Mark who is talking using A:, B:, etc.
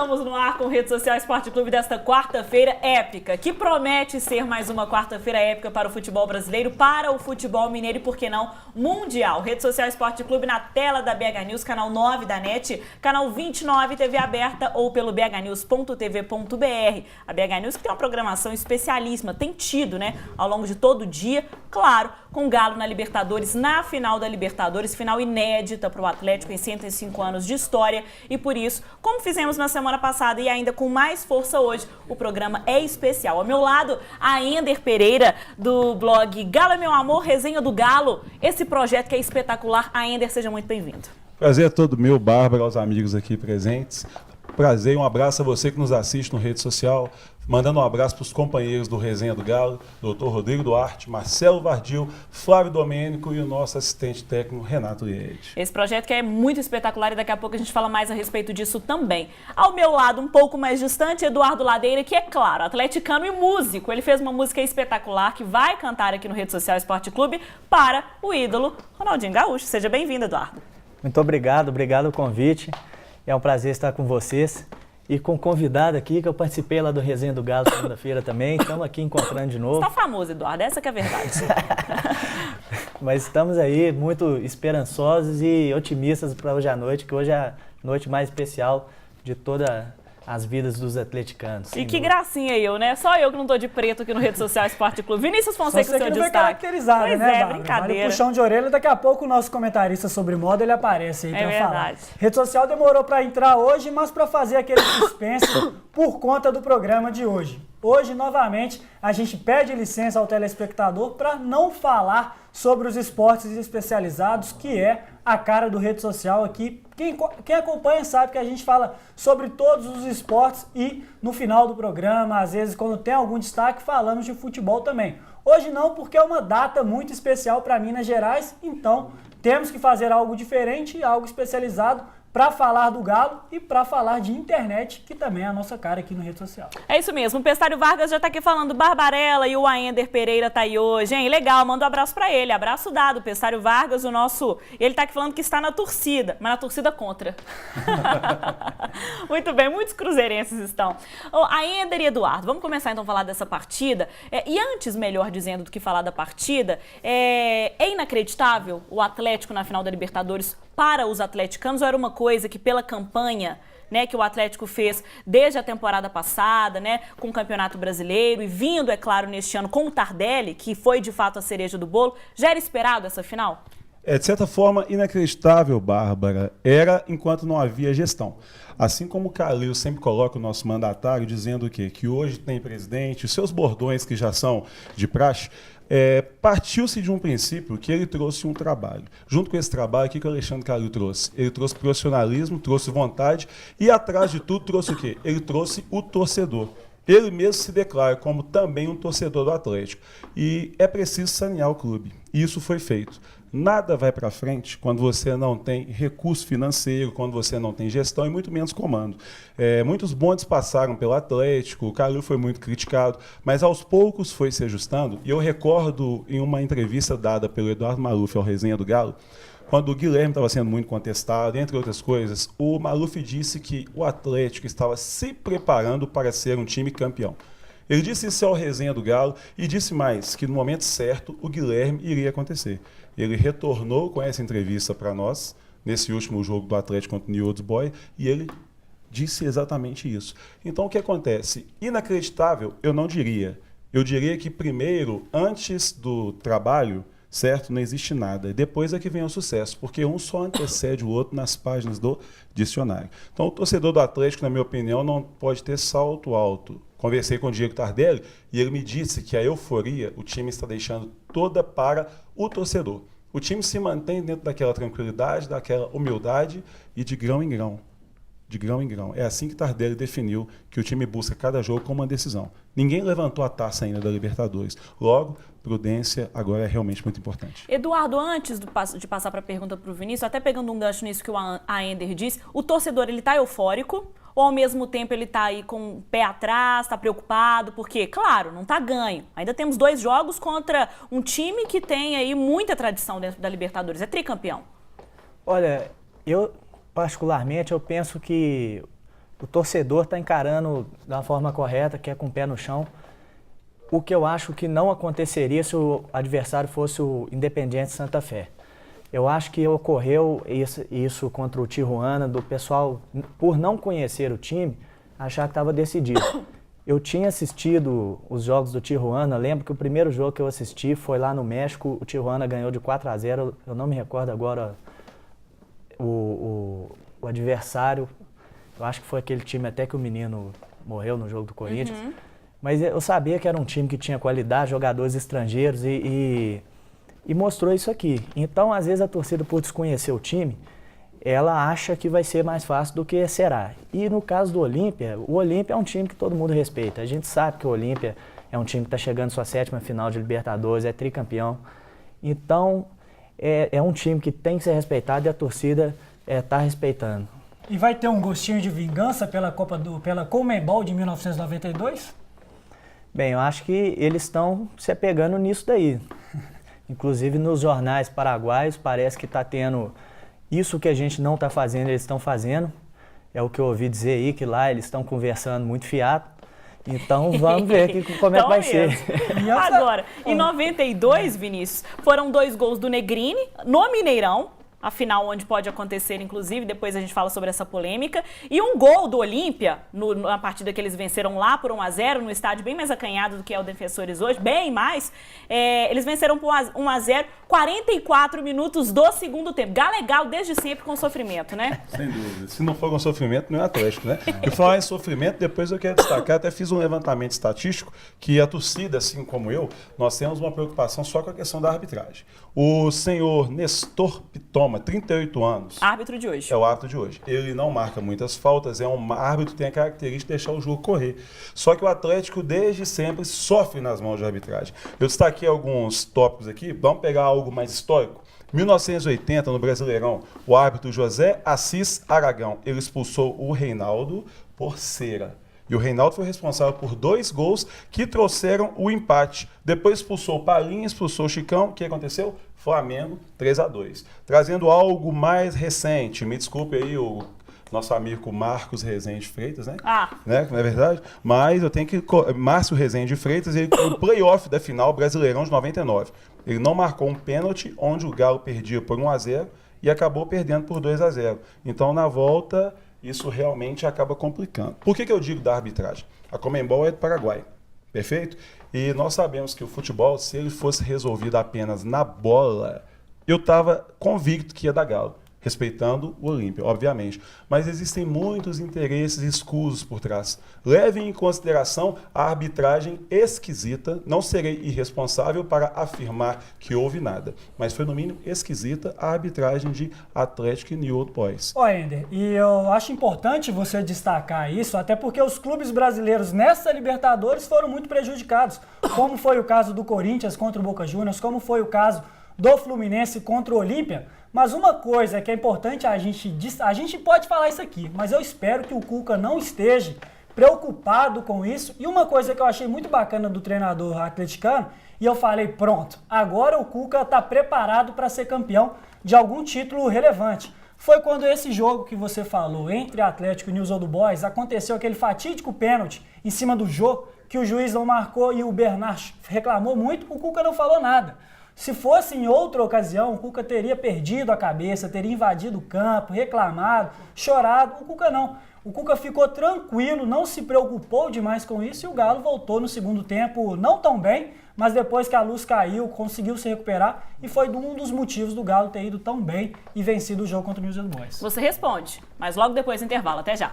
A: Estamos no ar com Rede Social Esporte Clube desta quarta-feira épica, que promete ser mais uma quarta-feira épica para o futebol brasileiro, para o futebol mineiro e, por que não, mundial. Rede Social Esporte Clube na tela da BH News, canal 9 da NET, canal 29 TV aberta ou pelo bhnews.tv.br. A BH News que tem uma programação especialíssima, tem tido, né, ao longo de todo o dia, claro, com Galo na Libertadores, na final da Libertadores, final inédita para o Atlético em 105 anos de história e por isso, como fizemos na semana passada e ainda com mais força hoje, o programa é especial. Ao meu lado, a Ender Pereira, do blog Galo é Meu Amor, Resenha do Galo. Esse projeto que é espetacular. A Ender, seja muito bem-vindo.
B: Prazer é todo meu, Bárbara, aos amigos aqui presentes. Prazer e um abraço a você que nos assiste no rede social. Mandando um abraço para os companheiros do Resenha do Galo, Dr. Rodrigo Duarte, Marcelo Vardil, Flávio Domênico e o nosso assistente técnico, Renato Liede.
A: Esse projeto que é muito espetacular e daqui a pouco a gente fala mais a respeito disso também. Ao meu lado, um pouco mais distante, Eduardo Ladeira, que é claro, atleticano e músico. Ele fez uma música espetacular que vai cantar aqui no Rede Social Esporte Clube para o ídolo Ronaldinho Gaúcho. Seja bem-vindo, Eduardo.
C: Muito obrigado pelo convite. É um prazer estar com vocês. E com o convidado aqui, que eu participei lá do Resenha do Galo segunda-feira também. Estamos aqui encontrando de novo.
A: Você está famoso, Eduardo, essa que é a verdade.
C: Mas estamos aí muito esperançosos e otimistas para hoje à noite, que hoje é a noite mais especial de todas as vidas dos atleticanos.
A: E que gracinha eu, né? Só eu que não tô de preto aqui no Rede Social Esporte Clube. Vinícius Fonseca,
D: o seu
A: destaque.
D: Caracterizado,
A: pois
D: né,
A: é,
D: Bárbara?
A: brincadeira.
D: Vale puxão de orelha, daqui a pouco o nosso comentarista sobre moda ele aparece aí pra falar. Rede Social demorou para entrar hoje, mas para fazer aquele suspense por conta do programa de hoje. Hoje, novamente, a gente pede licença ao telespectador para não falar sobre os esportes especializados, que é a cara do Rede Social aqui. Quem acompanha sabe que a gente fala sobre todos os esportes e no final do programa, às vezes quando tem algum destaque, falamos de futebol também. Hoje não, porque é uma data muito especial para Minas Gerais, então temos que fazer algo diferente, algo especializado para falar do Galo e para falar de internet, que também é a nossa cara aqui no Rede Social.
A: É isso mesmo, o Pestário Vargas já tá aqui falando Barbarella e o Aender Pereira tá aí hoje, hein? Legal, manda um abraço para ele, abraço dado, Pestário Vargas, o nosso... Ele tá aqui falando que está na torcida, mas na torcida contra. Muito bem, muitos cruzeirenses estão. Aender e Eduardo, vamos começar então a falar dessa partida. E antes, melhor dizendo do que falar da partida, é inacreditável o Atlético na final da Libertadores para os atleticanos, ou era uma coisa que pela campanha, né, que o Atlético fez desde a temporada passada, né, com o Campeonato Brasileiro e vindo, é claro, neste ano com o Tardelli, que foi de fato a cereja do bolo, já era esperado essa final?
B: É, de certa forma, inacreditável, Bárbara, era enquanto não havia gestão. Assim como o Calil sempre coloca o nosso mandatário dizendo o quê? Que hoje tem presidente, os seus bordões que já são de praxe, partiu-se de um princípio que ele trouxe um trabalho. Junto com esse trabalho, o que o Alexandre Calil trouxe? Ele trouxe profissionalismo, trouxe vontade e, atrás de tudo, trouxe o quê? Ele trouxe o torcedor. Ele mesmo se declara como também um torcedor do Atlético. E é preciso sanear o clube. E isso foi feito. Nada vai para frente quando você não tem recurso financeiro, quando você não tem gestão e muito menos comando. Muitos bondes passaram pelo Atlético, o Calil foi muito criticado, mas aos poucos foi se ajustando. E eu recordo em uma entrevista dada pelo Eduardo Maluf ao Resenha do Galo, quando o Guilherme estava sendo muito contestado, entre outras coisas, o Maluf disse que o Atlético estava se preparando para ser um time campeão. Ele disse isso ao Resenha do Galo e disse mais, que no momento certo o Guilherme iria acontecer. Ele retornou com essa entrevista para nós, nesse último jogo do Atlético contra o New Old Boys, e ele disse exatamente isso. Então o que acontece? Inacreditável, eu não diria. Eu diria que primeiro, antes do trabalho, certo? Não existe nada. E depois é que vem o sucesso, porque um só antecede o outro nas páginas do dicionário. Então o torcedor do Atlético, na minha opinião, não pode ter salto alto. Conversei com o Diego Tardelli e ele me disse que a euforia o time está deixando toda para o torcedor. O time se mantém dentro daquela tranquilidade, daquela humildade e de grão em grão. De grão em grão. É assim que Tardelli definiu que o time busca cada jogo como uma decisão. Ninguém levantou a taça ainda da Libertadores. Logo, prudência agora é realmente muito importante.
A: Eduardo, antes de passar para a pergunta para o Vinícius, até pegando um gancho nisso que o Aender disse, o torcedor ele está eufórico ou ao mesmo tempo ele está aí com o pé atrás, está preocupado? Porque, claro, não está ganho. Ainda temos 2 jogos contra um time que tem aí muita tradição dentro da Libertadores. É tricampeão.
C: Olha, eu particularmente eu penso que o torcedor está encarando da forma correta, que é com o pé no chão. O que eu acho que não aconteceria se o adversário fosse o Independiente Santa Fé. Eu acho que ocorreu isso contra o Tijuana, do pessoal, por não conhecer o time, achar que estava decidido. Eu tinha assistido os jogos do Tijuana, lembro que o primeiro jogo que eu assisti foi lá no México, o Tijuana ganhou de 4-0, eu não me recordo agora o adversário, eu acho que foi aquele time até que o menino morreu no jogo do Corinthians, mas eu sabia que era um time que tinha qualidade, jogadores estrangeiros e mostrou isso aqui. Então, às vezes, a torcida, por desconhecer o time, ela acha que vai ser mais fácil do que será. E no caso do Olímpia, o Olímpia é um time que todo mundo respeita. A gente sabe que o Olímpia é um time que está chegando à sua 7ª final de Libertadores, é tricampeão. Então, é um time que tem que ser respeitado e a torcida está respeitando.
D: E vai ter um gostinho de vingança pela Conmebol de 1992?
C: Bem, eu acho que eles estão se apegando nisso daí. Inclusive nos jornais paraguaios parece que está tendo isso que a gente não está fazendo, eles estão fazendo. É o que eu ouvi dizer aí, que lá eles estão conversando muito fiado. Então vamos ver como é que vai ser.
A: Agora, em 92, Vinícius, foram 2 gols do Negrini no Mineirão. A final onde pode acontecer, inclusive, depois a gente fala sobre essa polêmica. E um gol do Olímpia, na partida que eles venceram lá por 1-0, no estádio bem mais acanhado do que é o Defensores hoje, bem mais. Eles venceram por 1-0, 44 minutos do segundo tempo. Galegal desde sempre com sofrimento, né?
B: Sem dúvida. Se não for com sofrimento, não é Atlético, né? E falar em sofrimento, depois eu quero destacar, até fiz um levantamento estatístico, que a torcida, assim como eu, nós temos uma preocupação só com a questão da arbitragem. O senhor Nestor Pitoma, 38 anos.
A: Árbitro de hoje.
B: É o árbitro de hoje. Ele não marca muitas faltas, é um árbitro que tem a característica de deixar o jogo correr. Só que o Atlético, desde sempre, sofre nas mãos de arbitragem. Eu destaquei alguns tópicos aqui, vamos pegar algo mais histórico. 1980, no Brasileirão, o árbitro José Assis Aragão, ele expulsou o Reinaldo por cera. E o Reinaldo foi responsável por 2 gols que trouxeram o empate. Depois expulsou o Palinha, expulsou o Chicão. O que aconteceu? Flamengo 3-2. Trazendo algo mais recente. Me desculpe aí o nosso amigo Marcos Rezende Freitas, né? Né? Não é verdade? Mas eu tenho que... Márcio Rezende Freitas, ele no playoff da final Brasileirão de 99. Ele não marcou um pênalti onde o Galo perdia por 1-0 e acabou perdendo por 2-0. Então, na volta... Isso realmente acaba complicando. Por que eu digo da arbitragem? A Conmebol é do Paraguai, perfeito? E nós sabemos que o futebol, se ele fosse resolvido apenas na bola, eu estava convicto que ia dar Galo, respeitando o Olímpia, obviamente. Mas existem muitos interesses escusos por trás. Levem em consideração a arbitragem esquisita. Não serei irresponsável para afirmar que houve nada, mas foi no mínimo esquisita a arbitragem de Atlético e New Old Boys.
D: Ender, e eu acho importante você destacar isso, até porque os clubes brasileiros nessa Libertadores foram muito prejudicados, como foi o caso do Corinthians contra o Boca Juniors, como foi o caso do Fluminense contra o Olímpia. Mas uma coisa que é importante a gente pode falar isso aqui, mas eu espero que o Cuca não esteja preocupado com isso. E uma coisa que eu achei muito bacana do treinador atleticano, e eu falei, pronto, agora o Cuca está preparado para ser campeão de algum título relevante. Foi quando esse jogo que você falou entre Atlético e News Old Boys, aconteceu aquele fatídico pênalti em cima do Jô, que o juiz não marcou e o Bernard reclamou muito, o Cuca não falou nada. Se fosse em outra ocasião, o Cuca teria perdido a cabeça, teria invadido o campo, reclamado, chorado. O Cuca não. O Cuca ficou tranquilo, não se preocupou demais com isso e o Galo voltou no segundo tempo não tão bem, mas depois que a luz caiu, conseguiu se recuperar e foi um dos motivos do Galo ter ido tão bem e vencido o jogo contra o News Old Boys.
A: Você responde, mas logo depois do intervalo. Até já.